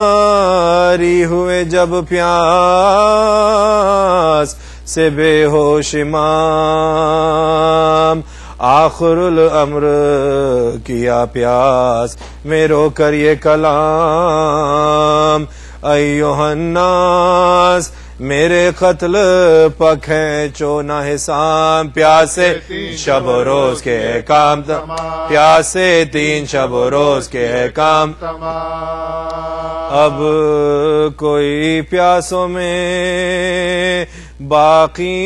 بیماری ہوئے جب پیاس سے بے ہوش امام، آخر الامر کیا پیاس میں رو کر یہ کلام، ایھا الناس میرے قتل پکھینچو نہ حسام، پیاسے شب و روز کے کام، پیاسے 3 شب و روز کے کام، اب کوئی پیاسوں میں باقی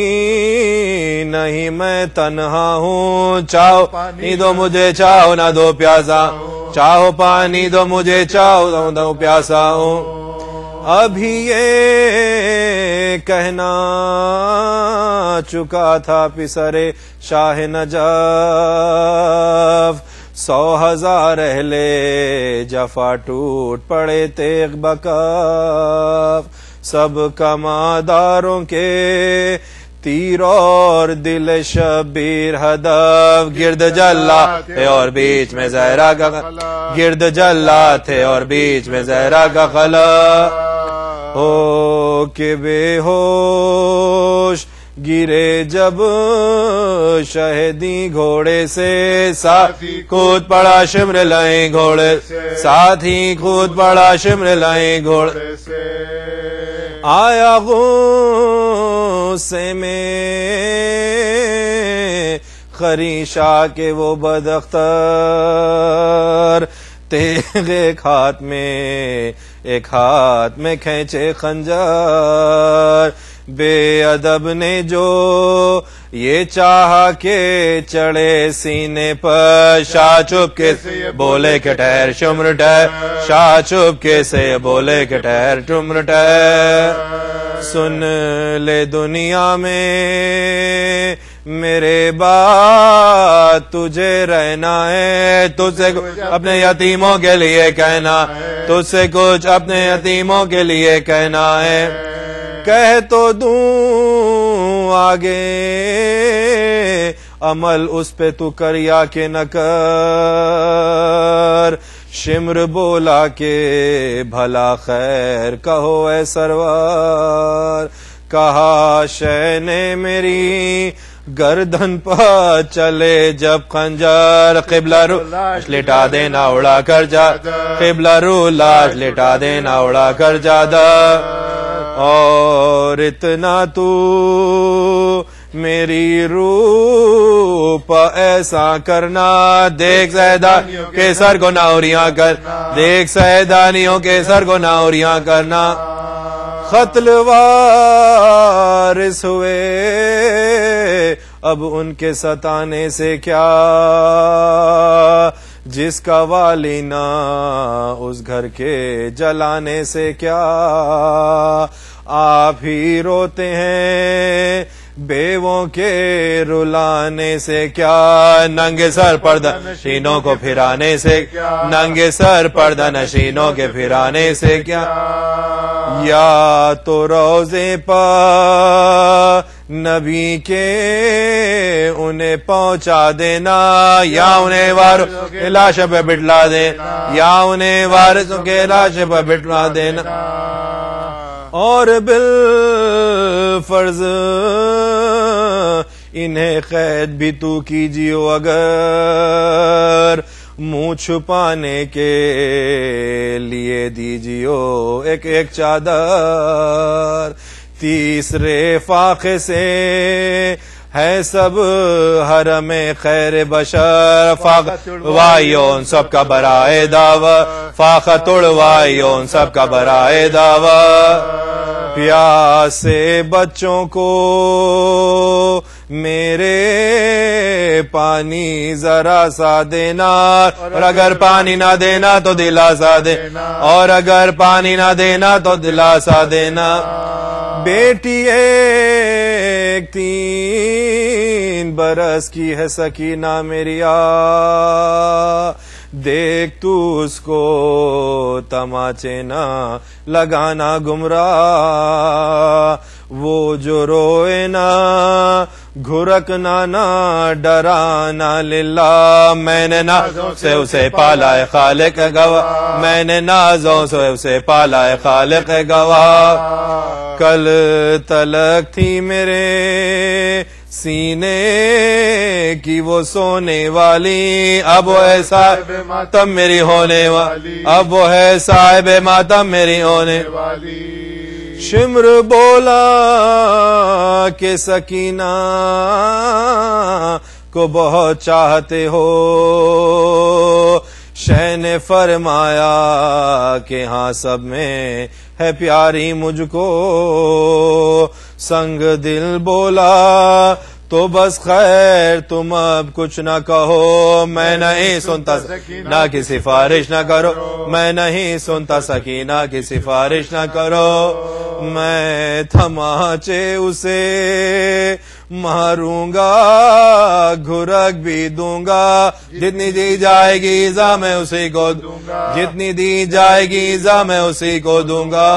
نہیں، میں تنہا ہوں، چاہو پانی دو مجھے چاہو نہ دو پیاسا، چاہو پانی دو مجھے چاہو نہ دو پیاسا ہوں، ابھی یہ کہنا چکا تھا پسرے شاہ نجف، 100,000 اہلِ جفا ٹوٹ پڑے تیغ بکف، سب کماداروں کے تیر اور دل شبیر ہدف، گرد جلا تھے اور بیچ میں زہرا کا گرد جلا تھے اور بیچ میں زہرا کا خلا، ہو کہ بے ہوش گرے جب شہدی گھوڑے سے، ساتھی کود پڑا شمر لائیں گھوڑے، ساتھی کود پڑا شمر لائیں گھوڑے سے، آیا غصے میں خریشا کے وہ بداختر، تیغ ایک ہاتھ میں کھینچے خنجر، بے ادب نے جو یہ چاہا کہ چڑھے سینے پر، شاہ چپکے سے بولے کہ ٹھہر شمر ٹھہر، شاہ چپکے سے بولے کہ ٹھہر شمر ٹھہر، سن لے دنیا میں میرے بات تجھے رہنا ہے، تجھ سے کچھ اپنے یتیموں کے لیے کہنا، تجھ سے کچھ اپنے یتیموں کے لیے کہنا ہے، کہہ تو دوں آگے عمل اس پہ تو کر یا کہ نہ کر، شمر بولا کہ بھلا خیر کہو اے سرور، کہا شے نے میری گردن پر چلے جب خنجر، قبلہ رو لاش لٹا دینا اڑا کر جا، قبلہ رو لاش لٹا دینا اڑا کر جادا، اور اتنا تو میری روح پہ ایسا کرنا، دیکھ سیدانیوں کے سر کو ناوریاں کر، دیکھ سیدانیوں کے سر کو ناوریاں کرنا، قتل وارث ہوئے اب ان کے ستانے سے کیا، جس کا والی نہ اس گھر کے جلانے سے کیا، آپ ہی روتے ہیں بیووں کے رلانے سے کیا، ننگے سر پردہ نشینوں کو پھرانے سے، ننگے سر پردہ نشینوں کے پھرانے سے کیا، یا تو روزے پا نبی کے انہیں پہنچا دینا، یا انہیں وارثوں کے لاش پہ بٹھلا دینا، یا انہیں وارثوں کے لاش پہ بٹھلا دینا، اور بالفرض انہیں قید بھی تو کیجیو اگر، منہ چھپانے کے لیے دیجیو ایک ایک چادر، تیسرے فاقے سے ہے سب حرم خیر بشر، فاقہ وائیون سب کا برائے دعوی، فاقہ توڑوائیون سب کا برائے دعوی، پیاسے بچوں کو میرے پانی ذرا سا دینا، اور اگر پانی نہ دینا تو دلاسا دینا، اور اگر پانی نہ دینا تو دلاسا دینا، بیٹی ایک 3 برس کی ہے سکینہ میری، دیکھ تو اس کو تماچے نہ لگانا گمراہ، وہ جو روئے نا گھرکنا نہ ڈرانا للہ، میں نے نازوں سے اسے پالا ہے خالق گواہ، میں نے نازوں سے اسے پالا ہے خالق گواہ، کل تلک تھی میرے سینے کی وہ سونے والی، اب وہ ہے صاحب ماتم میری ہونے والی، اب وہ ہے صاحب ماتم میری ہونے والی۔ شمر بولا کہ سکینہ کو بہت چاہتے ہو، شہ نے فرمایا کہ ہاں سب میں ہے پیاری مجھ کو، سنگ دل بولا تو بس خیر تم اب کچھ نہ کہو، میں نہیں سنتا سکینہ کی سفارش نہ کرو، میں نہیں سنتا سکینہ کی سفارش نہ کرو، میں تھماچے اسے ماروں گا گھرک بھی دوں گا، جتنی دی جائے گی ایزا میں اسی کو دوں گا، جتنی دی جائے گی ایزا میں اسی کو دوں گا۔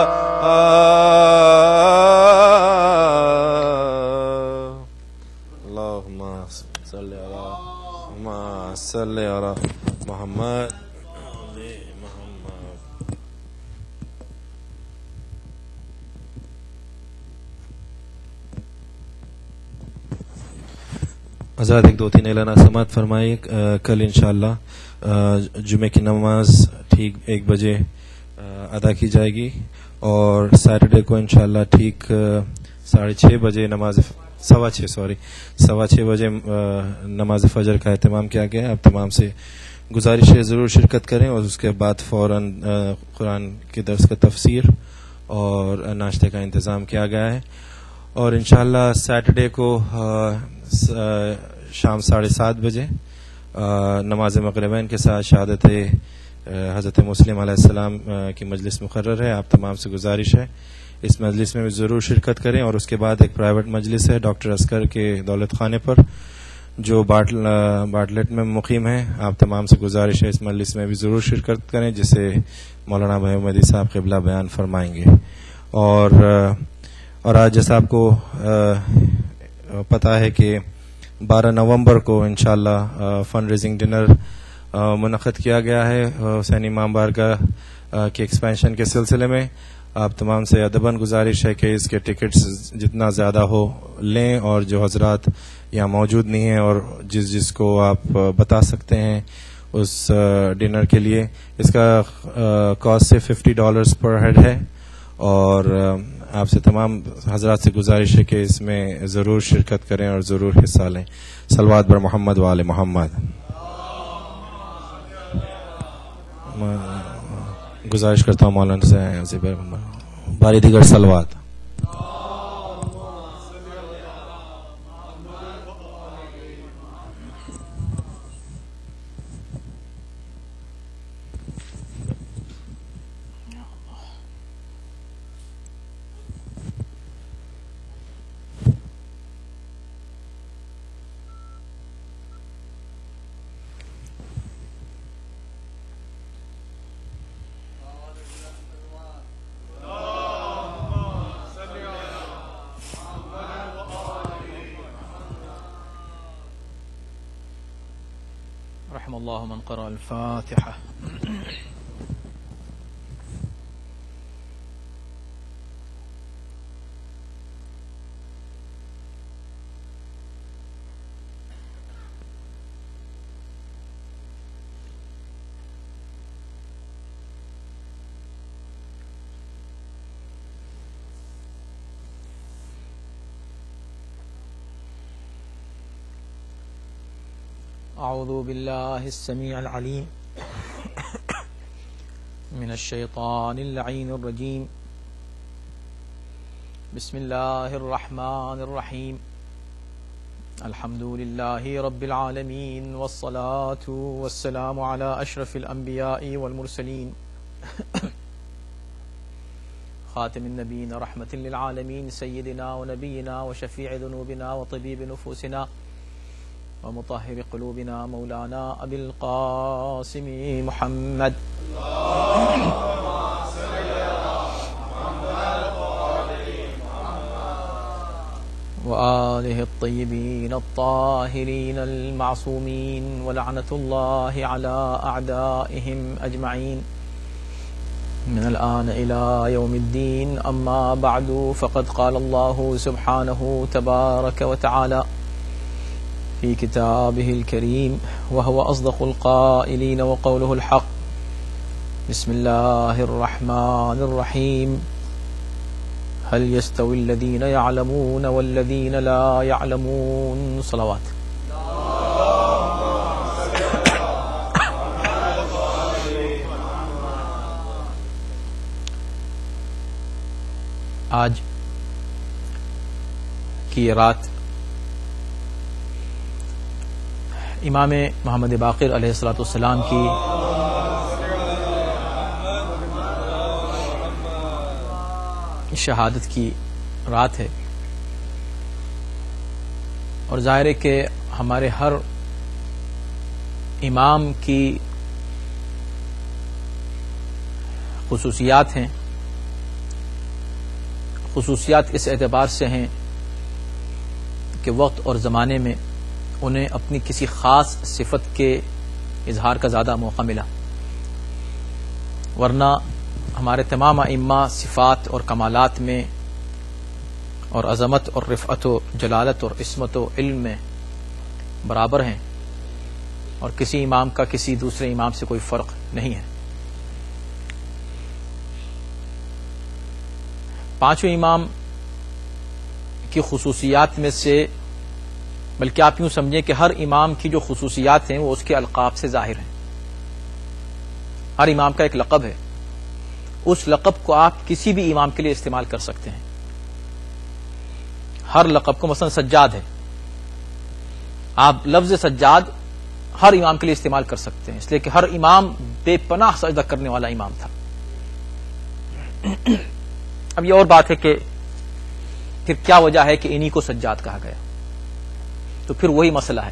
صلی علی محمد۔ حضرات ایک دو تین اعلانات سماعت فرمائیے۔ کل انشاءاللہ جمعے کی نماز ٹھیک 1 بجے ادا کی جائے گی، اور سیٹرڈے کو انشاءاللہ ٹھیک 6:30 بجے سوا چھ بجے نماز فجر کا اہتمام کیا گیا ہے۔ آپ تمام سے گزارش ہے ضرور شرکت کریں، اور اس کے بعد فوراً قرآن کے درس کا تفسیر اور ناشتے کا انتظام کیا گیا ہے، اور انشاءاللہ سیٹرڈے کو شام 7:30 بجے نماز مغربین کے ساتھ شہادت حضرت مسلم علیہ السلام کی مجلس مقرر ہے۔ آپ تمام سے گزارش ہے اس مجلس میں بھی ضرور شرکت کریں، اور اس کے بعد ایک پرائیویٹ مجلس ہے ڈاکٹر اصغر کے دولت خانے پر جو باٹلٹ میں مقیم ہے۔ آپ تمام سے گزارش ہے اس مجلس میں بھی ضرور شرکت کریں، جسے مولانا محمدی صاحب قبلہ بیان فرمائیں گے۔ اور آج جیسا آپ کو پتہ ہے کہ 12 نومبر کو انشاءاللہ فنڈ ریزنگ ڈنر منعقد کیا گیا ہے حسین امام بارگاہ کے ایکسپینشن کے سلسلے میں۔ آپ تمام سے ادباً گزارش ہے کہ اس کے ٹکٹس جتنا زیادہ ہو لیں، اور جو حضرات یہاں موجود نہیں ہیں اور جس کو آپ بتا سکتے ہیں اس ڈنر کے لیے، اس کا کاسٹ سے $50 پر ہیڈ ہے، اور آپ سے تمام حضرات سے گزارش ہے کہ اس میں ضرور شرکت کریں اور ضرور حصہ لیں۔ صلوات بر محمد و آل محمد۔ گزارش کرتا ہوں مولانا سے باری دیگر صلوات۔ رحم اللہ من قرأ الفاتحة۔ اعوذ باللہ السمیع العلیم من الشیطان اللعین الرجیم، بسم اللہ الرحمن الرحیم، الحمد للہ رب العالمین، والصلاة والسلام علی اشرف الانبیاء والمرسلین، خاتم النبیین رحمت للعالمین، سیدنا و نبینا و شفیع ذنوبنا و طبیب نفوسنا ومطهر قلوبنا مولانا ابی القاسم محمد وآله الطيبين الطاهرين المعصومين ولعنة الله على أعدائهم أجمعين من الآن إلى يوم الدين. أما بعد فقد قال الله سبحانه تبارك وتعالى في كتابه الكريم وهو أصدق القائلين وقوله الحق. بسم الله الرحمن الرحيم. هل يستوي الذين يعلمون والذين لا يعلمون؟ صلوات. آج کی رات امام محمد باقر علیہ الصلوۃ والسلام کی شہادت کی رات ہے، اور ظاہر ہے کہ ہمارے ہر امام کی خصوصیات ہیں. خصوصیات اس اعتبار سے ہیں کہ وقت اور زمانے میں انہیں اپنی کسی خاص صفت کے اظہار کا زیادہ موقع ملا، ورنہ ہمارے تمام ائمہ صفات اور کمالات میں اور عظمت اور رفعت و جلالت اور عصمت و علم میں برابر ہیں، اور کسی امام کا کسی دوسرے امام سے کوئی فرق نہیں ہے. پانچوں امام کی خصوصیات میں سے، بلکہ آپ یوں سمجھیں کہ ہر امام کی جو خصوصیات ہیں وہ اس کے القاب سے ظاہر ہیں. ہر امام کا ایک لقب ہے، اس لقب کو آپ کسی بھی امام کے لیے استعمال کر سکتے ہیں. ہر لقب کو، مثلا سجاد ہے، آپ لفظ سجاد ہر امام کے لیے استعمال کر سکتے ہیں، اس لیے کہ ہر امام بے پناہ سجدہ کرنے والا امام تھا. اب یہ اور بات ہے کہ پھر کیا وجہ ہے کہ انہی کو سجاد کہا گیا؟ تو پھر وہی مسئلہ ہے،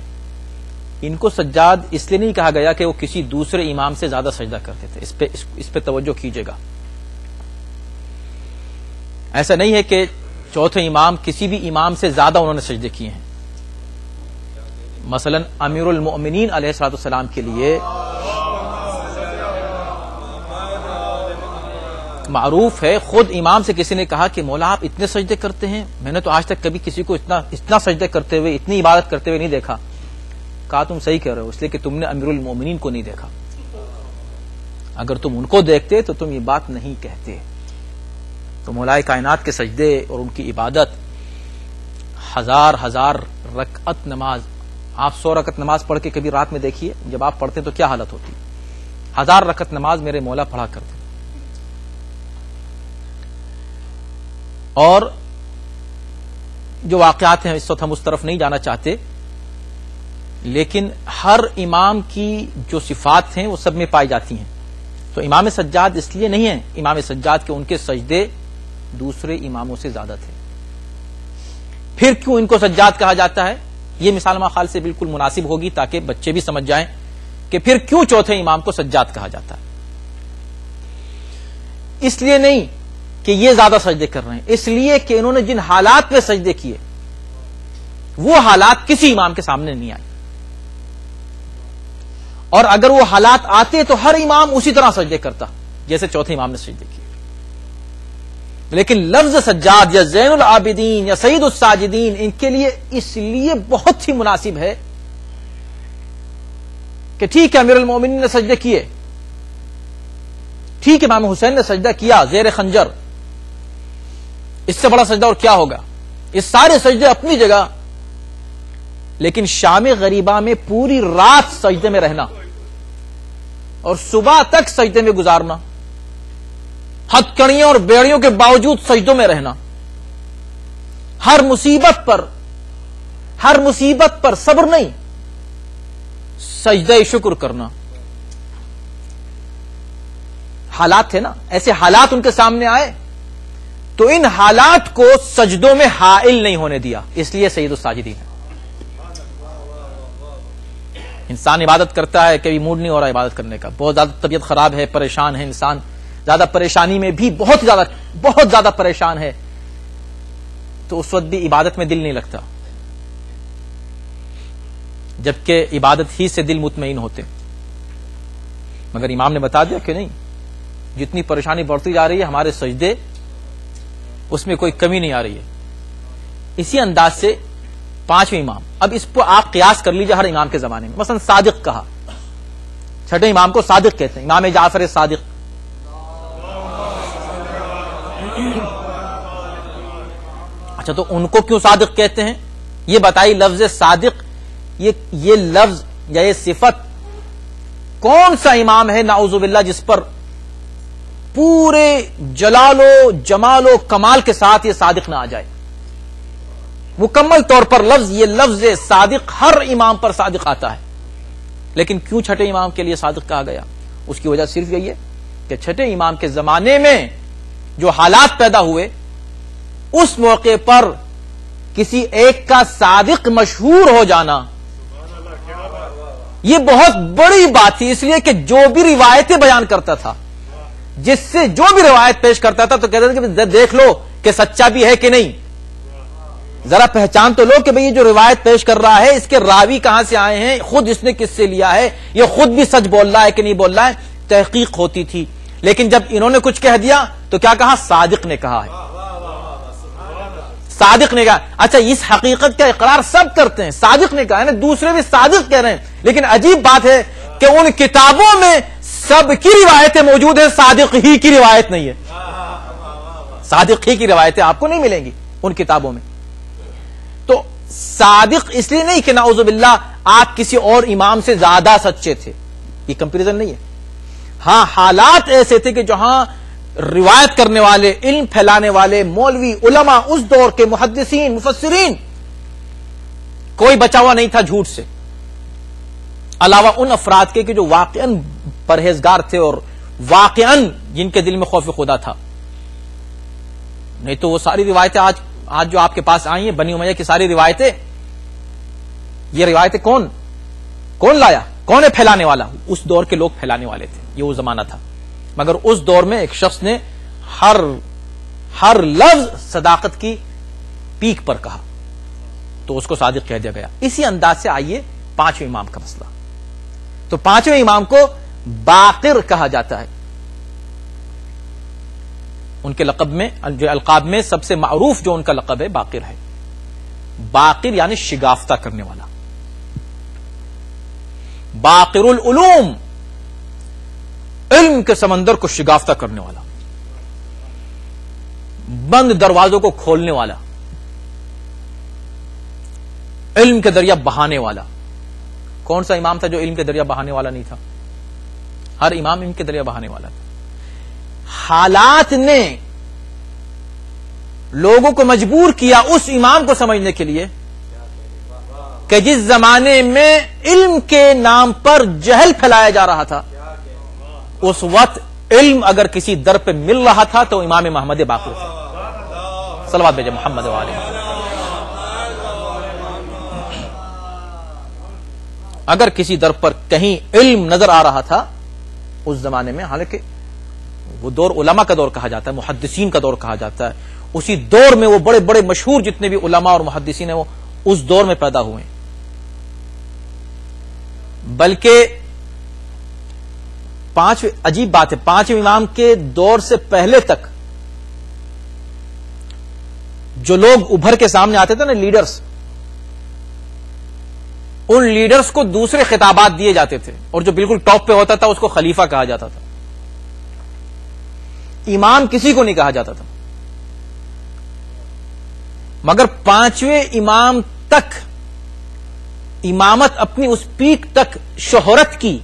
ان کو سجاد اس لیے نہیں کہا گیا کہ وہ کسی دوسرے امام سے زیادہ سجدہ کرتے تھے. اس پہ توجہ کیجیے گا. ایسا نہیں ہے کہ چوتھے امام کسی بھی امام سے زیادہ انہوں نے سجدے کیے ہیں. مثلا امیر المؤمنین علیہ الصلوۃ والسلام کے لیے معروف ہے، خود امام سے کسی نے کہا کہ مولا آپ اتنے سجدے کرتے ہیں، میں نے تو آج تک کبھی کسی کو اتنا سجدے کرتے ہوئے، اتنی عبادت کرتے ہوئے نہیں دیکھا. کہا تم صحیح کہہ رہے ہو، اس لیے کہ تم نے امیر المؤمنین کو نہیں دیکھا. اگر تم ان کو دیکھتے تو تم یہ بات نہیں کہتے. تو مولا کائنات کے سجدے اور ان کی عبادت، ہزار رکعت نماز، آپ 100 رکعت نماز پڑھ کے کبھی رات میں دیکھیے، جب آپ پڑھتے تو کیا حالت ہوتی. 1000 رکعت نماز میرے مولا پڑھا کرتے. اور جو واقعات ہیں اس وقت ہم اس طرف نہیں جانا چاہتے، لیکن ہر امام کی جو صفات ہیں وہ سب میں پائی جاتی ہیں. تو امام سجاد اس لیے نہیں ہے امام سجاد کہ ان کے سجدے دوسرے اماموں سے زیادہ تھے. پھر کیوں ان کو سجاد کہا جاتا ہے؟ یہ مثال ہمارے خیال سے بالکل مناسب ہوگی تاکہ بچے بھی سمجھ جائیں کہ پھر کیوں چوتھے امام کو سجاد کہا جاتا ہے. اس لیے نہیں کہ یہ زیادہ سجدے کر رہے ہیں، اس لیے کہ انہوں نے جن حالات میں سجدے کیے وہ حالات کسی امام کے سامنے نہیں آئے، اور اگر وہ حالات آتے تو ہر امام اسی طرح سجدے کرتا جیسے چوتھے امام نے سجدے کیے. لیکن لفظ سجاد یا زین العابدین یا سید الساجدین ان کے لیے اس لیے بہت ہی مناسب ہے کہ ٹھیک ہے امیر المومنین نے سجدے کیے، ٹھیک ہے امام حسین نے سجدہ کیا زیر خنجر، اس سے بڑا سجدہ اور کیا ہوگا. یہ سارے سجدے اپنی جگہ، لیکن شام غریبہ میں پوری رات سجدے میں رہنا اور صبح تک سجدے میں گزارنا، ہتھکڑیوں اور بیڑیوں کے باوجود سجدوں میں رہنا، ہر مصیبت پر صبر نہیں، سجدہ شکر کرنا. حالات تھے نا، ایسے حالات ان کے سامنے آئے تو ان حالات کو سجدوں میں حائل نہیں ہونے دیا، اس لیے سید الساجدین ہے. انسان عبادت کرتا ہے، کبھی موڈ نہیں ہو رہا عبادت کرنے کا، بہت زیادہ طبیعت خراب ہے، پریشان ہے انسان، زیادہ پریشانی میں بھی بہت زیادہ پریشان ہے، تو اس وقت بھی عبادت میں دل نہیں لگتا، جبکہ عبادت ہی سے دل مطمئن ہوتے. مگر امام نے بتا دیا کہ نہیں، جتنی پریشانی بڑھتی جا رہی ہے ہمارے سجدے اس میں کوئی کمی نہیں آ رہی ہے. اسی انداز سے پانچویں امام، اب اس پر آپ قیاس کر لیجیے ہر امام کے زمانے میں. مثلا صادق کہا، چھٹے امام کو صادق کہتے ہیں، امام جعفر صادق. اچھا تو ان کو کیوں صادق کہتے ہیں یہ بتائی. لفظ صادق یہ لفظ یا یہ صفت کون سا امام ہے نعوذ باللہ جس پر پورے جلال و جمال و کمال کے ساتھ یہ صادق نہ آ جائے. مکمل طور پر یہ لفظ صادق ہر امام پر صادق آتا ہے، لیکن کیوں چھٹے امام کے لیے صادق کہا گیا؟ اس کی وجہ صرف یہی ہے کہ چھٹے امام کے زمانے میں جو حالات پیدا ہوئے اس موقع پر کسی ایک کا صادق مشہور ہو جانا یہ بہت بڑی بات تھی. اس لیے کہ جو بھی روایتیں بیان کرتا تھا، جس سے جو بھی روایت پیش کرتا تھا تو کہتا تھا کہ دیکھ لو کہ سچا بھی ہے کہ نہیں، ذرا پہچان تو لو کہ بھئی یہ جو روایت پیش کر رہا ہے اس کے راوی کہاں سے آئے ہیں، خود اس نے کس سے لیا ہے، یہ خود بھی سچ بول رہا ہے کہ نہیں بول رہا ہے. تحقیق ہوتی تھی. لیکن جب انہوں نے کچھ کہہ دیا تو کیا کہا؟ صادق نے کہا ہے، صادق نے کہا. اچھا اس حقیقت کا اقرار سب کرتے ہیں، صادق نے کہا ہے نا، دوسرے بھی صادق کہہ رہے ہیں. لیکن عجیب بات ہے کہ ان کتابوں میں سب کی روایتیں موجود ہیں، صادق ہی کی روایت نہیں ہے. صادق ہی کی روایتیں آپ کو نہیں ملیں گی ان کتابوں میں. تو صادق اس لیے نہیں کہ نعوذ باللہ آپ کسی اور امام سے زیادہ سچے تھے، یہ کمپیریزن نہیں ہے. ہاں حالات ایسے تھے کہ جہاں روایت کرنے والے، علم پھیلانے والے مولوی علماء اس دور کے محدثین مفسرین کوئی بچا ہوا نہیں تھا جھوٹ سے، علاوہ ان افراد کے کہ جو واقعاً پرہیزگار تھے اور واقعاً جن کے دل میں خوف خدا تھا. نہیں تو وہ ساری روایتیں آج جو آپ کے پاس آئی ہیں بنی امیہ کی ساری روایتیں، یہ روایتیں کون لایا، کون ہے پھیلانے والا؟ اس دور کے لوگ پھیلانے والے تھے، یہ وہ زمانہ تھا. مگر اس دور میں ایک شخص نے ہر لفظ صداقت کی پیک پر کہا تو اس کو صادق کہہ دیا گیا. اسی انداز سے آئیے پانچویں امام کا مسئلہ. تو پانچویں امام کو باقر کہا جاتا ہے. ان کے لقب میں، جو القاب میں سب سے معروف جو ان کا لقب ہے باقر ہے. باقر یعنی شگافتہ کرنے والا، باقر العلوم، علم کے سمندر کو شگافتہ کرنے والا، بند دروازوں کو کھولنے والا، علم کے دریا بہانے والا. کون سا امام تھا جو علم کے دریا بہانے والا نہیں تھا؟ ہر امام علم کے دریا بہانے والا تھا. حالات نے لوگوں کو مجبور کیا اس امام کو سمجھنے کے لیے کہ جس زمانے میں علم کے نام پر جہل پھیلایا جا رہا تھا، اس وقت علم اگر کسی در پہ مل رہا تھا تو امام محمد باقر تھا. صلوات بھیجے محمد والے. اگر کسی در پر کہیں علم نظر آ رہا تھا اس زمانے میں، حالانکہ وہ دور علماء کا دور کہا جاتا ہے، محدثین کا دور کہا جاتا ہے، اسی دور میں وہ بڑے بڑے مشہور جتنے بھی علماء اور محدثین ہیں وہ اس دور میں پیدا ہوئے. بلکہ عجیب بات ہے، پانچویں امام کے دور سے پہلے تک جو لوگ ابھر کے سامنے آتے تھے نا، لیڈرز، ان لیڈرز کو دوسرے خطابات دیے جاتے تھے، اور جو بالکل ٹاپ پہ ہوتا تھا اس کو خلیفہ کہا جاتا تھا. امام کسی کو نہیں کہا جاتا تھا. مگر پانچویں امام تک امامت اپنی اس پیک تک شہرت کی،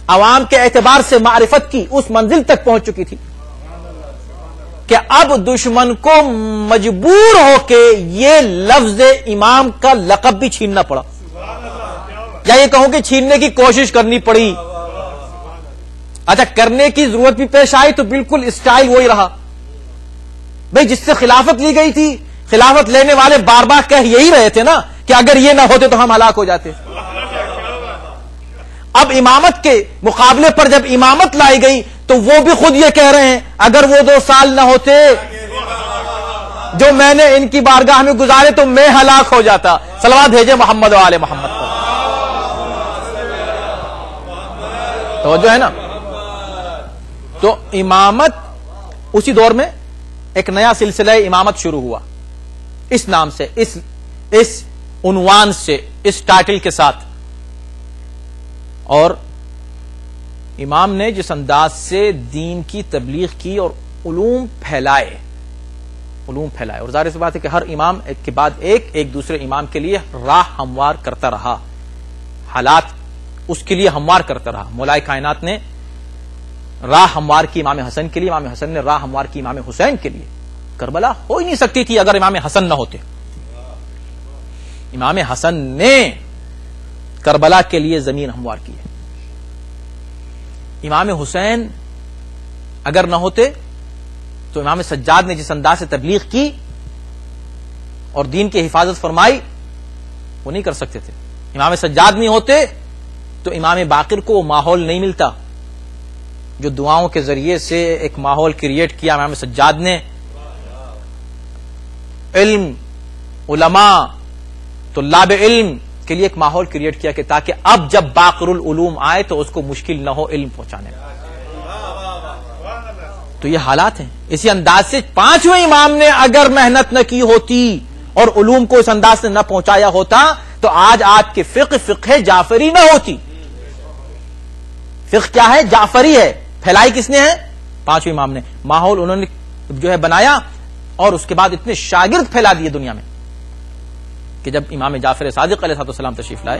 عوام کے اعتبار سے معرفت کی اس منزل تک پہنچ چکی تھی کہ اب دشمن کو مجبور ہو کے یہ لفظ امام کا لقب بھی چھیننا پڑا، یا یہ کہوں کہ چھیننے کی کوشش کرنی پڑی. اچھا کرنے کی ضرورت بھی پیش آئی تو بالکل اسٹائل وہی رہا. بھئی جس سے خلافت لی گئی تھی، خلافت لینے والے بار بار کہہ یہی رہے تھے نا کہ اگر یہ نہ ہوتے تو ہم ہلاک ہو جاتے. اب امامت کے مقابلے پر جب امامت لائی گئی تو وہ بھی خود یہ کہہ رہے ہیں اگر وہ 2 سال نہ ہوتے جو میں نے ان کی بارگاہ میں گزارے تو میں ہلاک ہو جاتا. صلوات بھیجے محمد و آل محمد پر. توجہ ہے نا. تو امامت اسی دور میں ایک نیا سلسلہ امامت شروع ہوا اس نام سے, اس عنوان سے, اس ٹائٹل کے ساتھ. اور امام نے جس انداز سے دین کی تبلیغ کی اور علوم پھیلائے, اور ظاہر سی بات ہے کہ ہر امام ایک کے بعد ایک دوسرے امام کے لیے راہ ہموار کرتا رہا, حالات اس کے لیے ہموار کرتا رہا. مولا کائنات نے راہ ہموار کی امام حسن کے لیے, امام حسن نے راہ ہموار کی امام حسین کے لیے. کربلا ہو ہی نہیں سکتی تھی اگر امام حسن نہ ہوتے. امام حسن نے کربلا کے لیے زمین ہموار کی ہے. امام حسین اگر نہ ہوتے تو امام سجاد نے جس انداز سے تبلیغ کی اور دین کی حفاظت فرمائی وہ نہیں کر سکتے تھے. امام سجاد نہیں ہوتے تو امام باقر کو وہ ماحول نہیں ملتا جو دعاؤں کے ذریعے سے ایک ماحول کریٹ کیا امام سجاد نے. علم, علماء, طلاب علم کے لیے ایک ماحول کریٹ کیا کہ تاکہ اب جب باقر العلوم آئے تو اس کو مشکل نہ ہو علم پہنچانے میں. تو یہ حالات ہیں. اسی انداز سے پانچویں امام نے اگر محنت نہ کی ہوتی اور علوم کو اس انداز سے نہ پہنچایا ہوتا تو آج آپ کے فقہ جعفری نہ ہوتی. فقہ کیا ہے؟ جعفری ہے. پھیلائی کس نے ہے؟ پانچویں امام نے. ماحول انہوں نے جو ہے بنایا اور اس کے بعد اتنے شاگرد پھیلا دیے دنیا میں کہ جب امام جعفر صادق علیہ السلام تشریف لائے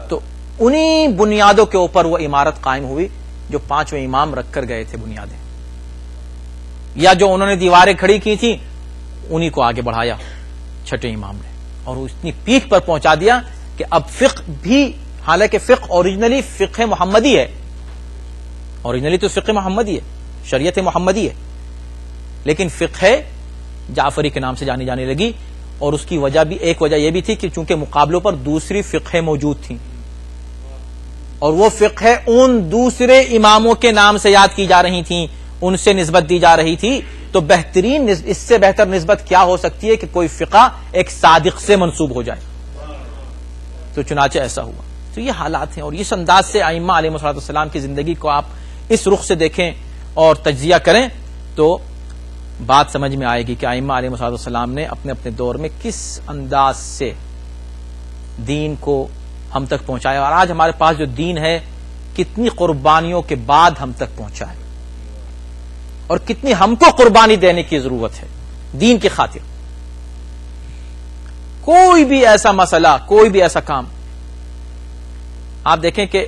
تو انہی بنیادوں کے اوپر وہ عمارت قائم ہوئی جو پانچویں امام رکھ کر گئے تھے بنیادیں, یا جو انہوں نے دیواریں کھڑی کی تھی انہی کو آگے بڑھایا چھٹے امام نے اور اتنی پیک پر پہنچا دیا کہ اب فقہ بھی, حالانکہ فقہ اوریجنلی فقہ محمدی ہے, اوریجنلی تو فقہ محمدی ہے, شریعت محمدی ہے, لیکن فقہ جعفری کے نام سے جانی جانے لگی. اور اس کی وجہ بھی, ایک وجہ یہ بھی تھی کہ چونکہ مقابلوں پر دوسری فقہ موجود تھیں اور وہ فقہ ان دوسرے اماموں کے نام سے یاد کی جا رہی تھیں, ان سے نسبت دی جا رہی تھی. تو بہترین, اس سے بہتر نسبت کیا ہو سکتی ہے کہ کوئی فقہ ایک صادق سے منسوب ہو جائے. تو چنانچہ ایسا ہوا. تو یہ حالات ہیں اور اس انداز سے ائمہ علیہ السلام کی زندگی کو آپ اس رخ سے دیکھیں اور تجزیہ کریں تو بات سمجھ میں آئے گی کہ ائمہ علیہ السلام نے اپنے اپنے دور میں کس انداز سے دین کو ہم تک پہنچایا, اور آج ہمارے پاس جو دین ہے کتنی قربانیوں کے بعد ہم تک پہنچا ہے اور کتنی ہم کو قربانی دینے کی ضرورت ہے دین کی خاطر. کوئی بھی ایسا مسئلہ, کوئی بھی ایسا کام آپ دیکھیں کہ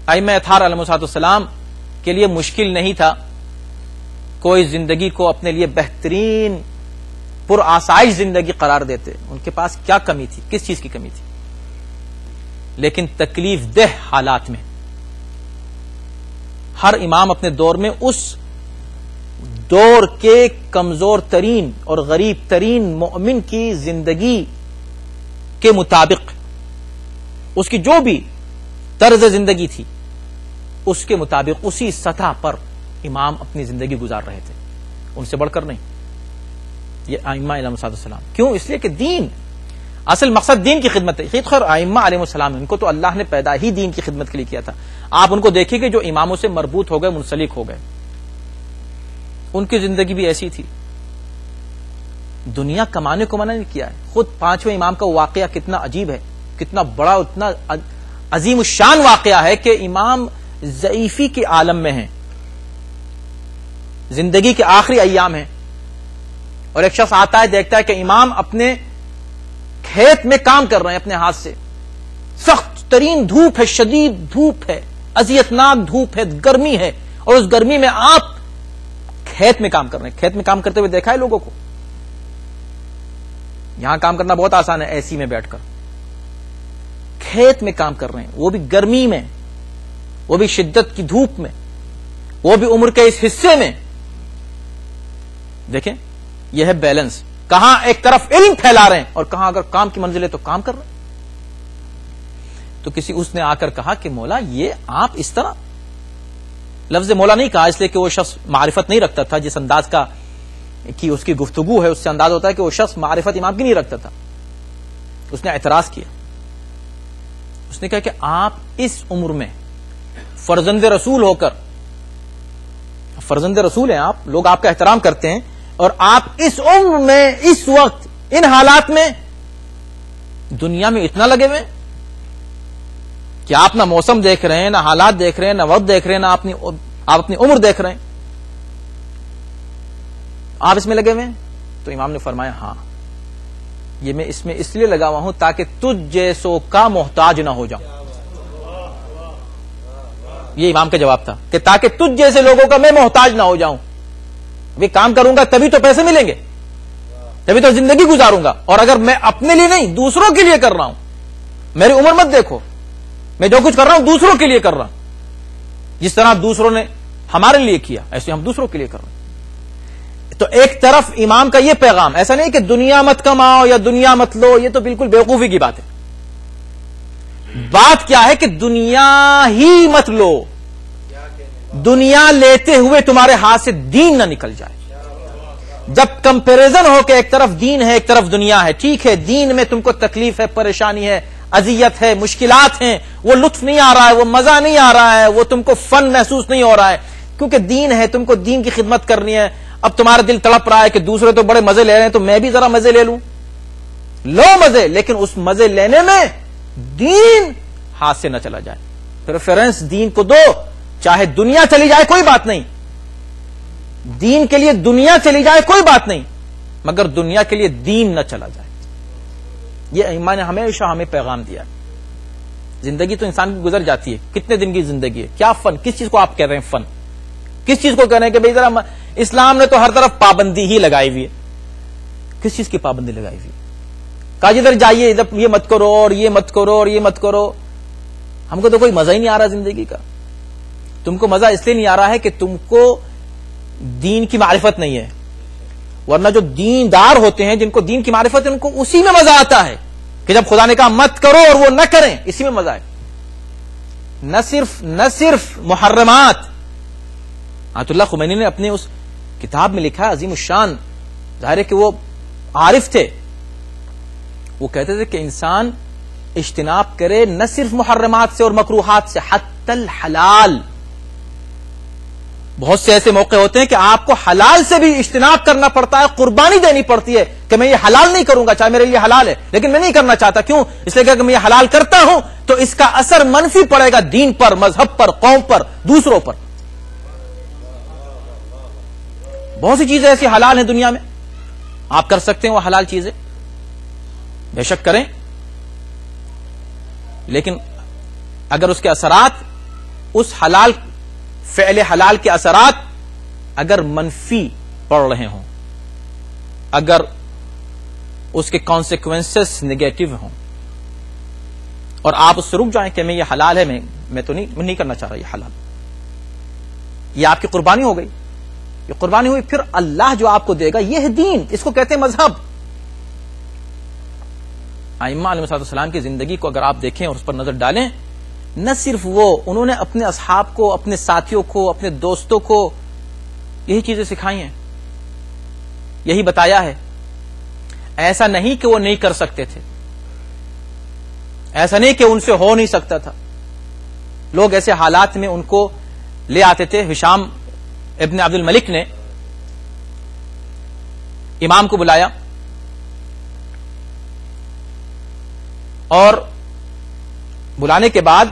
ائمہ اطہار علیہ السلام کے لیے مشکل نہیں تھا کوئی زندگی کو اپنے لیے بہترین پر آسائش زندگی قرار دیتے. ان کے پاس کیا کمی تھی, کس چیز کی کمی تھی؟ لیکن تکلیف دہ حالات میں ہر امام اپنے دور میں اس دور کے کمزور ترین اور غریب ترین مومن کی زندگی کے مطابق, اس کی جو بھی طرز زندگی تھی اس کے مطابق اسی سطح پر امام اپنی زندگی گزار رہے تھے, ان سے بڑھ کر نہیں. یہ ائمہ علیہ السلام. کیوں؟ اس لیے کہ دین, اصل مقصد دین کی خدمت ہے. خیر ائمہ علیہ السلام ان کو تو اللہ نے پیدا ہی دین کی خدمت کے لیے کیا تھا. آپ ان کو دیکھیں کہ جو اماموں سے مربوط ہو گئے, منسلک ہو گئے, ان کی زندگی بھی ایسی تھی. دنیا کمانے کو منع نہیں کیا ہے. خود پانچویں امام کا واقعہ کتنا عجیب ہے, کتنا بڑا, اتنا عظیم الشان واقعہ ہے کہ امام ضعیفی کے عالم میں ہیں, زندگی کے آخری ایام ہیں, اور ایک شخص آتا ہے دیکھتا ہے کہ امام اپنے کھیت میں کام کر رہے ہیں اپنے ہاتھ سے, سخت ترین دھوپ ہے, شدید دھوپ ہے, اذیتناک دھوپ ہے, گرمی ہے, اور اس گرمی میں آپ کھیت میں کام کر رہے ہیں. کھیت میں کام کرتے ہوئے دیکھا ہے لوگوں کو؟ یہاں کام کرنا بہت آسان ہے, ایسی میں بیٹھ کر. کھیت میں کام کر رہے ہیں, وہ بھی گرمی میں, وہ بھی شدت کی دھوپ میں, وہ بھی عمر کے اس حصے میں. دیکھیں یہ ہے بیلنس. کہاں ایک طرف علم پھیلا رہے ہیں اور کہاں اگر کام کی منزل ہے تو کام کر رہے ہیں. تو کسی اس نے آ کر کہا کہ مولا یہ آپ اس طرح لفظ مولا نہیں کہا اس لیے کہ وہ شخص معرفت نہیں رکھتا تھا. جس انداز کا کی اس کی گفتگو ہے اس سے انداز ہوتا ہے کہ وہ شخص معرفت امام کی نہیں رکھتا تھا. اس نے اعتراض کیا. اس نے کہا کہ آپ اس عمر میں فرزند رسول ہو کر, فرزند رسول ہیں آپ, لوگ آپ کا احترام کرتے ہیں, اور آپ اس عمر میں اس وقت ان حالات میں دنیا میں اتنا لگے ہوئے کہ آپ نہ موسم دیکھ رہے ہیں, نہ حالات دیکھ رہے ہیں, نہ وقت دیکھ رہے ہیں, نہ آپ اپنی عمر دیکھ رہے ہیں, آپ اس میں لگے ہوئے ہیں. تو امام نے فرمایا ہاں, یہ میں اس میں اس لیے لگا ہوا ہوں تاکہ تجھ جیسوں کا محتاج نہ ہو جاؤں. یہ امام کا جواب تھا کہ تاکہ تجھ جیسے لوگوں کا میں محتاج نہ ہو جاؤں. بھی کام کروں گا تبھی تو پیسے ملیں گے, تبھی تو زندگی گزاروں گا, اور اگر میں اپنے لیے نہیں دوسروں کے لیے کر رہا ہوں, میری عمر مت دیکھو, میں جو کچھ کر رہا ہوں دوسروں کے لیے کر رہا ہوں. جس طرح دوسروں نے ہمارے لیے کیا ایسے ہم دوسروں کے لیے کر رہے ہیں. تو ایک طرف امام کا یہ پیغام, ایسا نہیں کہ دنیا مت کماؤ یا دنیا مت لو, یہ تو بالکل بیوقوفی کی بات ہے. بات کیا ہے کہ دنیا ہی مت لو, دنیا لیتے ہوئے تمہارے ہاتھ سے دین نہ نکل جائے. جب کمپیریزن ہو کہ ایک طرف دین ہے ایک طرف دنیا ہے, ٹھیک ہے دین میں تم کو تکلیف ہے, پریشانی ہے, اذیت ہے, مشکلات ہیں, وہ لطف نہیں آ رہا ہے, وہ مزہ نہیں آ رہا ہے, وہ تم کو فن محسوس نہیں ہو رہا ہے, کیونکہ دین ہے, تم کو دین کی خدمت کرنی ہے. اب تمہارا دل تڑپ رہا ہے کہ دوسرے تو بڑے مزے لے رہے ہیں تو میں بھی ذرا مزے لے لوں, لو مزے, لیکن اس مزے لینے میں دین ہاتھ سے نہ چلا جائے. پریفرنس دین کو دو, چاہے دنیا چلی جائے کوئی بات نہیں, دین کے لیے دنیا چلی جائے کوئی بات نہیں, مگر دنیا کے لیے دین نہ چلا جائے. یہ ایمان نے ہمیشہ ہمیں پیغام دیا. زندگی تو انسان کی گزر جاتی ہے, کتنے دن کی زندگی ہے, کیا فن, کس چیز کو آپ کہہ رہے ہیں فن, کس چیز کو کہہ رہے ہیں کہ بھائی ذرا اسلام نے تو ہر طرف پابندی ہی لگائی ہوئی ہے. کس چیز کی پابندی لگائی ہوئی ہے؟ کہا جدھر جائیے ادھر یہ مت کرو اور یہ مت کرو اور یہ مت کرو. ہم کو تو کوئی مزہ ہی نہیں آ رہا زندگی کا. تم کو مزہ اس لیے نہیں آ رہا ہے کہ تم کو دین کی معرفت نہیں ہے, ورنہ جو دیندار ہوتے ہیں جن کو دین کی معرفت ہے ان کو اسی میں مزہ آتا ہے کہ جب خدا نے کہا مت کرو اور وہ نہ کریں, اسی میں مزہ ہے. نہ صرف محرمات. آیت اللہ خمینی نے اپنے اس کتاب میں لکھا ہے, عظیم الشان, ظاہر ہے کہ وہ عارف تھے, وہ کہتے تھے کہ انسان اجتناب کرے نہ صرف محرمات سے اور مکروہات سے, حتی الحلال. بہت سے ایسے موقع ہوتے ہیں کہ آپ کو حلال سے بھی اجتناب کرنا پڑتا ہے, قربانی دینی پڑتی ہے کہ میں یہ حلال نہیں کروں گا, چاہے میرے لیے حلال ہے لیکن میں نہیں کرنا چاہتا. کیوں؟ اس لیے کہ اگر میں یہ حلال کرتا ہوں تو اس کا اثر منفی پڑے گا دین پر, مذہب پر, قوم پر, دوسروں پر. بہت سی چیزیں ایسی حلال ہیں دنیا میں, آپ کر سکتے ہیں وہ حلال چیزیں, بے شک کریں, لیکن اگر اس کے اثرات, اس حلال فعل حلال کے اثرات اگر منفی پڑ رہے ہوں, اگر اس کے کانسیکوینسز نگیٹو ہوں, اور آپ اس سے رک جائیں کہ میں یہ حلال ہے, میں تو نہیں کرنا چاہ رہا یہ حلال, یہ آپ کی قربانی ہو گئی, یہ قربانی ہوئی, پھر اللہ جو آپ کو دے گا یہ ہے دین, اس کو کہتے ہیں مذہب. ائمہ علیہ السلام کی زندگی کو اگر آپ دیکھیں اور اس پر نظر ڈالیں, نہ صرف وہ, انہوں نے اپنے اصحاب کو, اپنے ساتھیوں کو, اپنے دوستوں کو یہی چیزیں سکھائی ہیں, یہی بتایا ہے. ایسا نہیں کہ وہ نہیں کر سکتے تھے, ایسا نہیں کہ ان سے ہو نہیں سکتا تھا. لوگ ایسے حالات میں ان کو لے آتے تھے. ہشام ابن عبد الملک نے امام کو بلایا اور بلانے کے بعد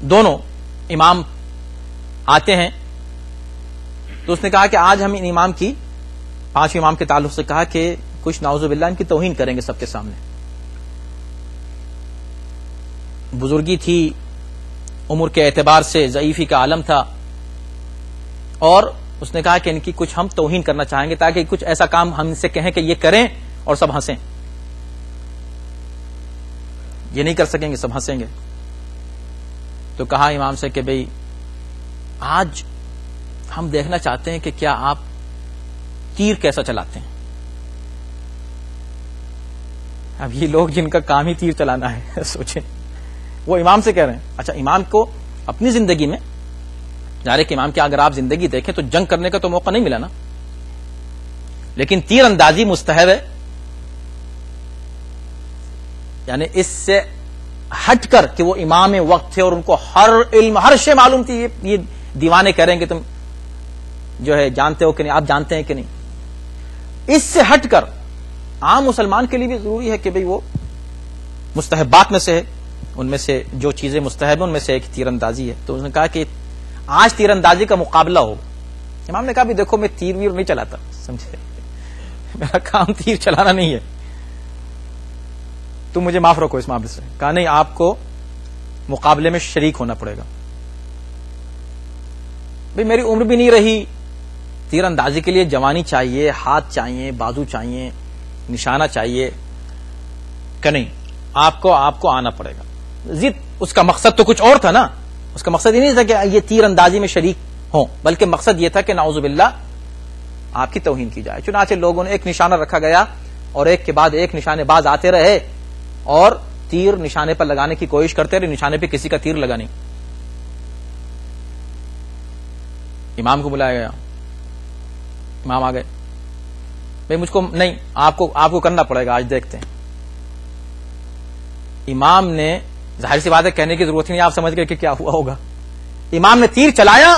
دونوں امام آتے ہیں, تو اس نے کہا کہ آج ہم ان امام کی, 5 امام کے تعلق سے کہا کہ کچھ نعوذ باللہ ان کی توہین کریں گے سب کے سامنے. بزرگی تھی, عمر کے اعتبار سے ضعیفی کا عالم تھا, اور اس نے کہا کہ ان کی کچھ ہم توہین کرنا چاہیں گے تاکہ کچھ ایسا کام ہم سے کہیں کہ یہ کریں اور سب ہنسیں. یہ نہیں کر سکیں گے, سب ہنسیں گے. تو کہا امام سے کہ بھئی آج ہم دیکھنا چاہتے ہیں کہ کیا آپ تیر کیسا چلاتے ہیں. اب یہ لوگ جن کا کام ہی تیر چلانا ہے سوچیں, وہ امام سے کہہ رہے ہیں. اچھا, امام کو اپنی زندگی میں ظاہر ہے کہ امام کی اگر آپ زندگی دیکھیں تو جنگ کرنے کا تو موقع نہیں ملا نا، لیکن تیر اندازی مستحب ہے. یعنی اس سے ہٹ کر کہ وہ امام وقت تھے اور ان کو ہر علم ہر شے معلوم تھی، یہ دیوانے کہہ رہے ہیں کہ تم جو ہے جانتے ہو کہ نہیں، آپ جانتے ہیں کہ نہیں. اس سے ہٹ کر عام مسلمان کے لیے بھی ضروری ہے کہ بھئی وہ مستحبات میں سے ہے، ان میں سے جو چیزیں مستحب ہیں ان میں سے ایک تیر اندازی ہے. تو اس نے کہا کہ آج تیر اندازی کا مقابلہ ہو. امام نے کہا بھی دیکھو میں تیر ویر نہیں چلاتا، سمجھے، میرا کام تیر چلانا نہیں ہے، تم مجھے معاف رکھو اس معاملے سے. کہا نہیں، آپ کو مقابلے میں شریک ہونا پڑے گا. بھئی میری عمر بھی نہیں رہی، تیر اندازی کے لیے جوانی چاہیے، ہاتھ چاہیے، بازو چاہیے، نشانہ چاہیے، کہ نہیں آپ کو آنا پڑے گا. ضد اس کا مقصد تو کچھ اور تھا نا، اس کا مقصد یہ نہیں تھا کہ یہ تیر اندازی میں شریک ہوں، بلکہ مقصد یہ تھا کہ نعوذ باللہ آپ کی توہین کی جائے. چنانچہ لوگوں نے ایک نشانہ رکھا گیا اور ایک کے بعد ایک نشانے باز آتے رہے اور تیر نشانے پر لگانے کی کوشش کرتے رہے، نشانے پہ کسی کا تیر لگا نہیں. امام کو بلایا گیا، امام آ گئے، بھائی مجھ کو نہیں، آپ کو کرنا پڑے گا، آج دیکھتے ہیں. امام نے ظاہر سی بات ہے کہنے کی ضرورت ہی نہیں، آپ سمجھ گئے کہ کیا ہوا ہوگا. امام نے تیر چلایا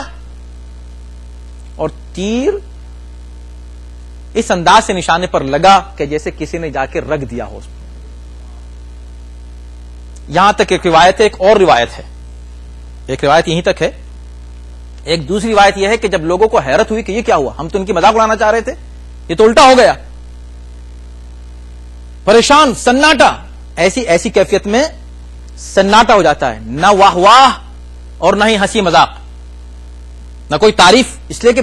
اور تیر اس انداز سے نشانے پر لگا کہ جیسے کسی نے جا کے رکھ دیا ہو. یہاں تک ایک روایت ہے، ایک اور روایت ہے، ایک روایت یہیں تک ہے. ایک دوسری روایت یہ ہے کہ جب لوگوں کو حیرت ہوئی کہ یہ کیا ہوا، ہم تو ان کی مذاق اڑانا چاہ رہے تھے، یہ تو الٹا ہو گیا، پریشان، سناٹا. ایسی کیفیت میں سناٹا ہو جاتا ہے، نہ واہ واہ اور نہ ہی ہنسی مذاق، نہ کوئی تعریف، اس لیے کہ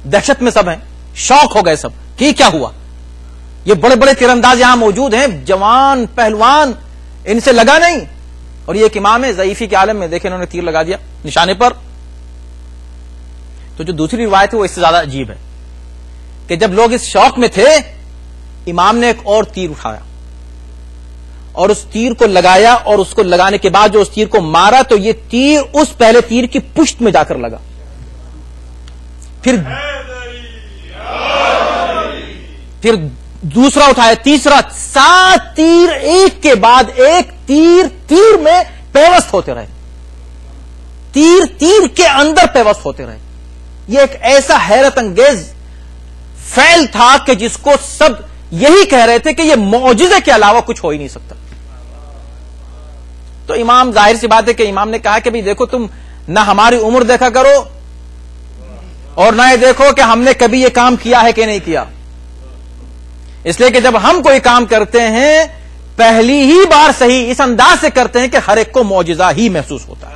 دہشت میں سب ہیں، شوق ہو گئے سب کہ کیا ہوا. یہ بڑے بڑے تیر انداز یہاں موجود ہیں، جوان پہلوان، ان سے لگا نہیں، اور یہ ایک امام ہے ضعیفی کے عالم میں، دیکھیں انہوں نے تیر لگا دیا نشانے پر. تو جو دوسری روایت ہے وہ اس سے زیادہ عجیب ہے کہ جب لوگ اس شوق میں تھے، امام نے ایک اور تیر اٹھایا اور اس تیر کو لگایا، اور اس کو لگانے کے بعد جو اس تیر کو مارا تو یہ تیر اس پہلے تیر کی پشت میں جا کر لگا. پھر دوسرا اٹھایا، تیسرا، 7 تیر ایک کے بعد ایک تیر میں پیوست ہوتے رہے، تیر کے اندر پیوست ہوتے رہے. یہ ایک ایسا حیرت انگیز فعل تھا کہ جس کو سب یہی کہہ رہے تھے کہ یہ معجزے کے علاوہ کچھ ہو ہی نہیں سکتا. تو امام، ظاہر سی بات ہے کہ امام نے کہا کہ بھئی دیکھو تم نہ ہماری عمر دیکھا کرو اور نہ یہ دیکھو کہ ہم نے کبھی یہ کام کیا ہے کہ نہیں کیا. اس لیے کہ جب ہم کوئی کام کرتے ہیں پہلی ہی بار صحیح اس انداز سے کرتے ہیں کہ ہر ایک کو معجزہ ہی محسوس ہوتا ہے.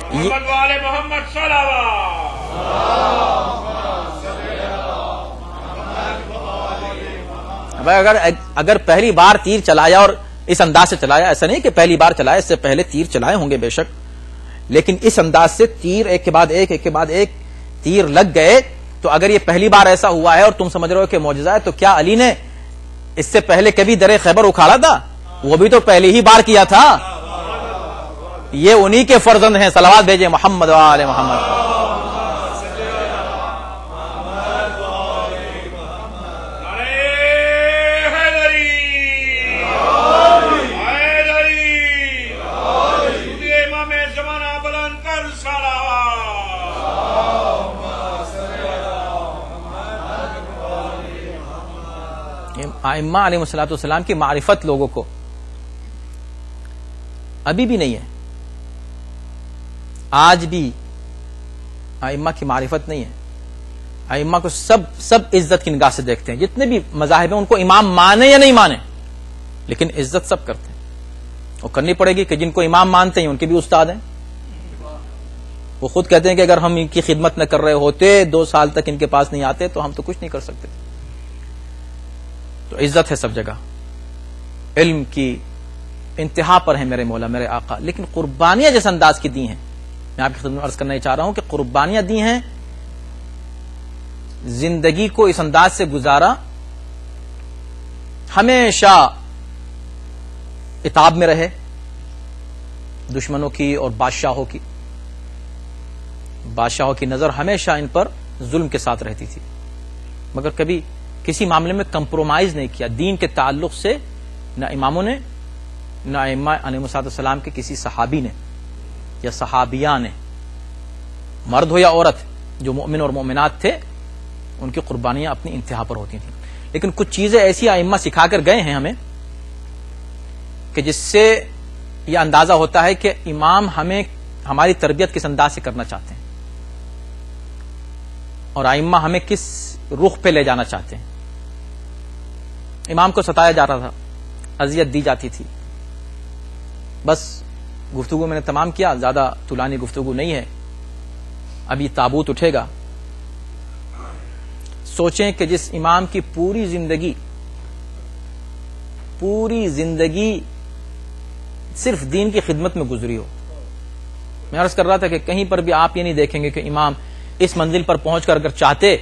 محمد والے محمد صلوات. اگر پہلی بار تیر چلایا اور اس انداز سے چلایا، ایسا نہیں کہ پہلی بار چلایا، اس سے پہلے تیر چلائے ہوں گے بے شک، لیکن اس انداز سے تیر ایک کے بعد ایک تیر لگ گئے، تو اگر یہ پہلی بار ایسا ہوا ہے اور تم سمجھ رہے ہو کہ معجزہ ہے، تو کیا علی نے اس سے پہلے کبھی درے خیبر اکھاڑا تھا؟ وہ بھی تو پہلی ہی بار کیا تھا. یہ انہی کے فرزند ہیں. صلوات بھیجے محمد وآل محمد. ائمہ علیہ الصلوۃ والسلام کی معرفت لوگوں کو ابھی بھی نہیں ہے، آج بھی ائمہ کی معرفت نہیں ہے. ائمہ کو سب عزت کی نگاہ سے دیکھتے ہیں، جتنے بھی مذاہب ہیں ان کو امام مانے یا نہیں مانے، لیکن عزت سب کرتے ہیں. اور کرنی پڑے گی کہ جن کو امام مانتے ہیں ان کے بھی استاد ہیں. وہ خود کہتے ہیں کہ اگر ہم ان کی خدمت نہ کر رہے ہوتے، 2 سال تک ان کے پاس نہیں آتے، تو ہم تو کچھ نہیں کر سکتے. تو عزت ہے سب جگہ، علم کی انتہا پر ہے میرے مولا میرے آقا. لیکن قربانیاں جس انداز کی دی ہیں، میں آپ کی خدمت میں عرض کرنا چاہ رہا ہوں کہ قربانیاں دی ہیں، زندگی کو اس انداز سے گزارا، ہمیشہ عتاب میں رہے دشمنوں کی اور بادشاہوں کی. بادشاہوں کی نظر ہمیشہ ان پر ظلم کے ساتھ رہتی تھی، مگر کبھی کسی معاملے میں کمپرومائز نہیں کیا. دین کے تعلق سے نہ اماموں نے نہ ائمہ علیہ السلام کے کسی صحابی نے یا صحابیہ نے، مرد ہو یا عورت، جو مؤمن اور مؤمنات تھے ان کی قربانیاں اپنی انتہا پر ہوتی تھیں. لیکن کچھ چیزیں ایسی ائمہ سکھا کر گئے ہیں ہمیں کہ جس سے یہ اندازہ ہوتا ہے کہ امام ہمیں ہماری تربیت کس انداز سے کرنا چاہتے ہیں اور ائمہ ہمیں کس رخ پہ لے جانا چاہتے ہیں. امام کو ستایا جا رہا تھا، اذیت دی جاتی تھی. بس گفتگو میں نے تمام کیا، زیادہ طولانی گفتگو نہیں ہے. ابھی تابوت اٹھے گا. سوچیں کہ جس امام کی پوری زندگی صرف دین کی خدمت میں گزری ہو. میں عرض کر رہا تھا کہ کہیں پر بھی آپ یہ نہیں دیکھیں گے کہ امام اس منزل پر پہنچ کر اگر چاہتے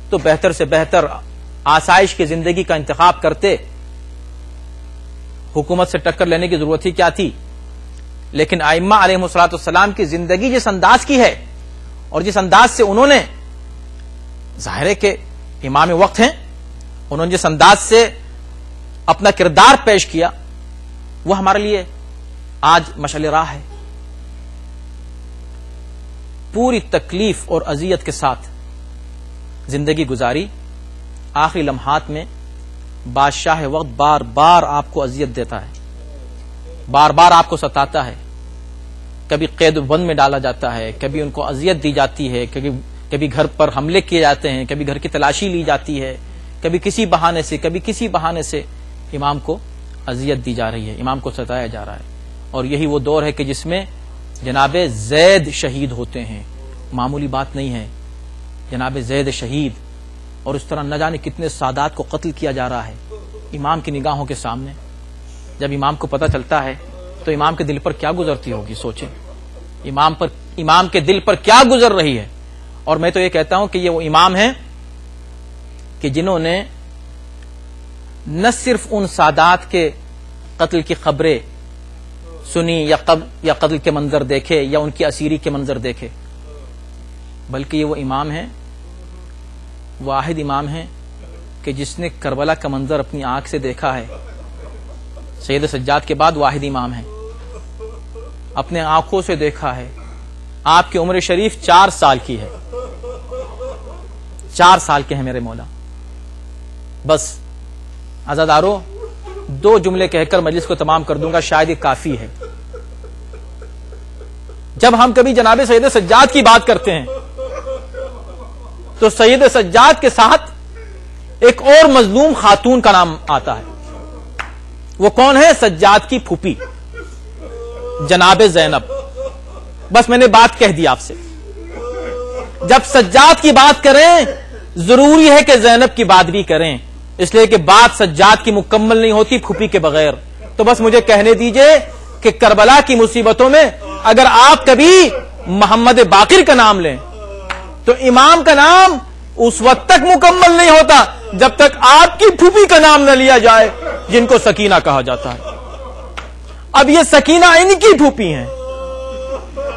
تو بہتر سے بہتر آسائش کی زندگی کا انتخاب کرتے. حکومت سے ٹکر لینے کی ضرورت ہی کیا تھی؟ لیکن ائمہ علیہ السلام کی زندگی جس انداز کی ہے اور جس انداز سے انہوں نے، ظاہر ہے کہ امام وقت ہیں، انہوں نے جس انداز سے اپنا کردار پیش کیا وہ ہمارے لیے آج مشعل راہ ہے. پوری تکلیف اور اذیت کے ساتھ زندگی گزاری. آخری لمحات میں بادشاہ وقت بار بار آپ کو اذیت دیتا ہے، بار بار آپ کو ستاتا ہے. کبھی قید و بند میں ڈالا جاتا ہے، کبھی ان کو اذیت دی جاتی ہے، کبھی گھر پر حملے کیے جاتے ہیں، کبھی گھر کی تلاشی لی جاتی ہے، کبھی کسی بہانے سے امام کو اذیت دی جا رہی ہے، امام کو ستایا جا رہا ہے. اور یہی وہ دور ہے کہ جس میں جناب زید شہید ہوتے ہیں. معمولی بات نہیں ہے، جناب زید شہید. اور اس طرح نہ جانے کتنے سادات کو قتل کیا جا رہا ہے امام کی نگاہوں کے سامنے. جب امام کو پتہ چلتا ہے تو امام کے دل پر کیا گزرتی ہوگی؟ سوچیں امام کے دل پر کیا گزر رہی ہے. اور میں تو یہ کہتا ہوں کہ یہ وہ امام ہیں کہ جنہوں نے نہ صرف ان سادات کے قتل کی خبریں سنی یا قتل کے منظر دیکھے یا ان کی اسیری کے منظر دیکھے، بلکہ یہ وہ امام ہیں، واحد امام ہیں کہ جس نے کربلا کا منظر اپنی آنکھ سے دیکھا ہے. سید سجاد کے بعد واحد امام ہیں، اپنے آنکھوں سے دیکھا ہے. آپ کی عمر شریف 4 سال کی ہے، 4 سال کے ہیں میرے مولا. بس عزادارو 2 جملے کہہ کر مجلس کو تمام کر دوں گا، شاید یہ کافی ہے. جب ہم کبھی جناب سید سجاد کی بات کرتے ہیں تو سید سجاد کے ساتھ ایک اور مظلوم خاتون کا نام آتا ہے. وہ کون ہے؟ سجاد کی پھوپھی جناب زینب. بس میں نے بات کہہ دی آپ سے. جب سجاد کی بات کریں ضروری ہے کہ زینب کی بات بھی کریں، اس لیے کہ بات سجاد کی مکمل نہیں ہوتی پھوپھی کے بغیر. تو بس مجھے کہنے دیجئے کہ کربلا کی مصیبتوں میں اگر آپ کبھی محمد باقر کا نام لیں تو امام کا نام اس وقت تک مکمل نہیں ہوتا جب تک آپ کی پھوپھی کا نام نہ لیا جائے جن کو سکینہ کہا جاتا ہے. اب یہ سکینہ ان کی پھوپھی ہیں،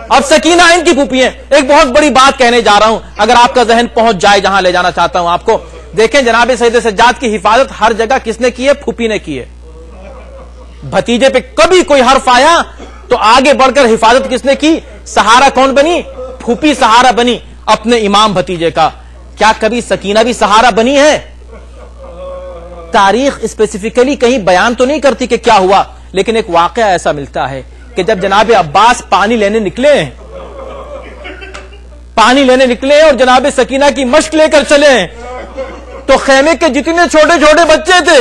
اب سکینہ ان کی پھوپھی ہیں. ایک بہت بڑی بات کہنے جا رہا ہوں، اگر آپ کا ذہن پہنچ جائے جہاں لے جانا چاہتا ہوں آپ کو. دیکھیں جناب سید سجاد کی حفاظت ہر جگہ کس نے کی ہے؟ پھوپھی نے کی ہے. بھتیجے پہ کبھی کوئی حرف آیا تو آگے بڑھ کر حفاظت کس نے کی؟ سہارا کون بنی؟ پھوپھی سہارا بنی اپنے امام بھتیجے کا. کیا کبھی سکینہ بھی سہارا بنی ہے؟ تاریخ اسپیسیفکلی کہیں بیان تو نہیں کرتی کہ کیا ہوا، لیکن ایک واقعہ ایسا ملتا ہے کہ جب جناب عباس پانی لینے نکلے اور جناب سکینہ کی مشق لے کر چلے تو خیمے کے جتنے چھوٹے چھوٹے بچے تھے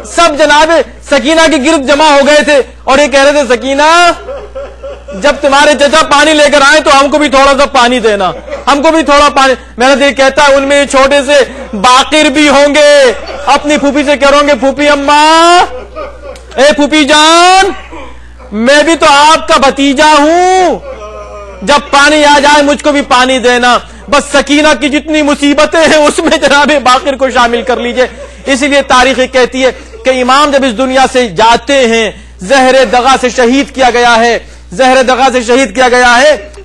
سب جناب سکینہ کے گرد جمع ہو گئے تھے اور یہ کہہ رہے تھے سکینہ جب تمہارے چچا پانی لے کر آئے تو ہم کو بھی تھوڑا سا پانی دینا، ہم کو بھی تھوڑا پانی. میں نے کہتا ان میں چھوٹے سے باقر بھی ہوں گے. اپنی پھوپھی سے کہہ رہوں گے پھوپھی اماں، اے پھوپھی جان، میں بھی تو آپ کا بھتیجا ہوں، جب پانی آ جائے مجھ کو بھی پانی دینا. بس سکینہ کی جتنی مصیبتیں ہیں اس میں جناب باقر کو شامل کر لیجئے. اسی لیے تاریخ کہتی ہے کہ امام جب اس دنیا سے جاتے ہیں زہر دغا سے شہید کیا گیا ہے،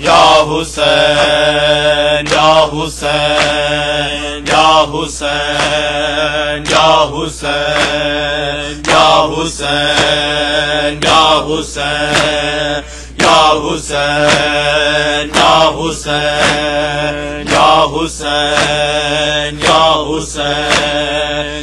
یا حسین یا حسین یا حسین یا حسین یا حسین یا حسین یا حسین یا حسین یا حسین یا حسین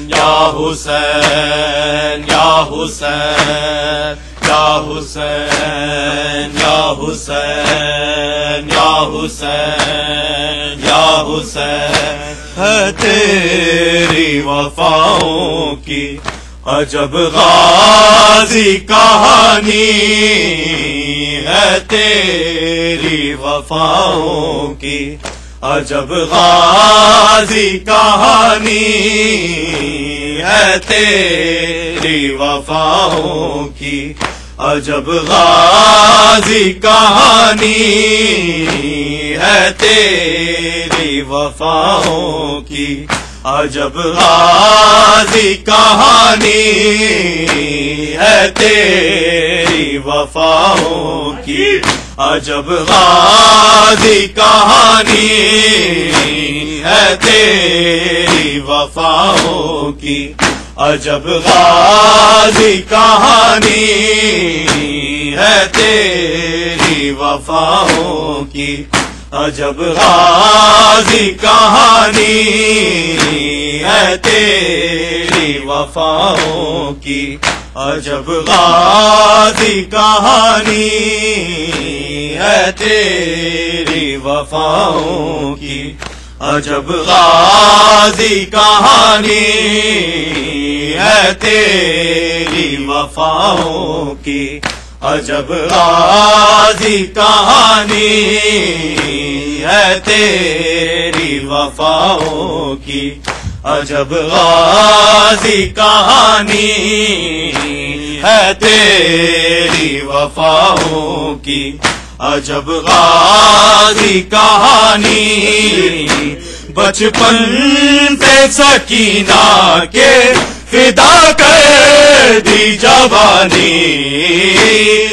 یا حسین یا حسین یا حسین یا حسین یا حسین یا حسین ہے تیری وفاؤں کی عجب غازی کہانی ہے تیری وفاؤں کی عجب غازی کہانی ہے تیری وفاؤں کی عجب غازی کہانی ہے تیری وفاؤں کی عجب غازی کہانی ہے تیری وفاؤں کی عجب غازی کہانی ہے تیری وفاؤں کی عجب غازی کہانی ہے تیری وفاؤں کی عجب غازی کہانی ہے تیری وفاؤں کی عجب غازی کہانی ہے تیری وفاؤں کی عجب غازی کہانی ہے تیری وفاؤں کی عجب غازی کہانی ہے تیری وفاؤں کی عجب غازی کہانی ہے تیری وفاؤں کی عجب غازی کہانی بچپن سے سکینہ کے فدا کر دی جوانی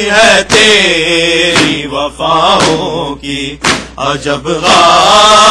ہے تیری وفاؤں کی عجب غازی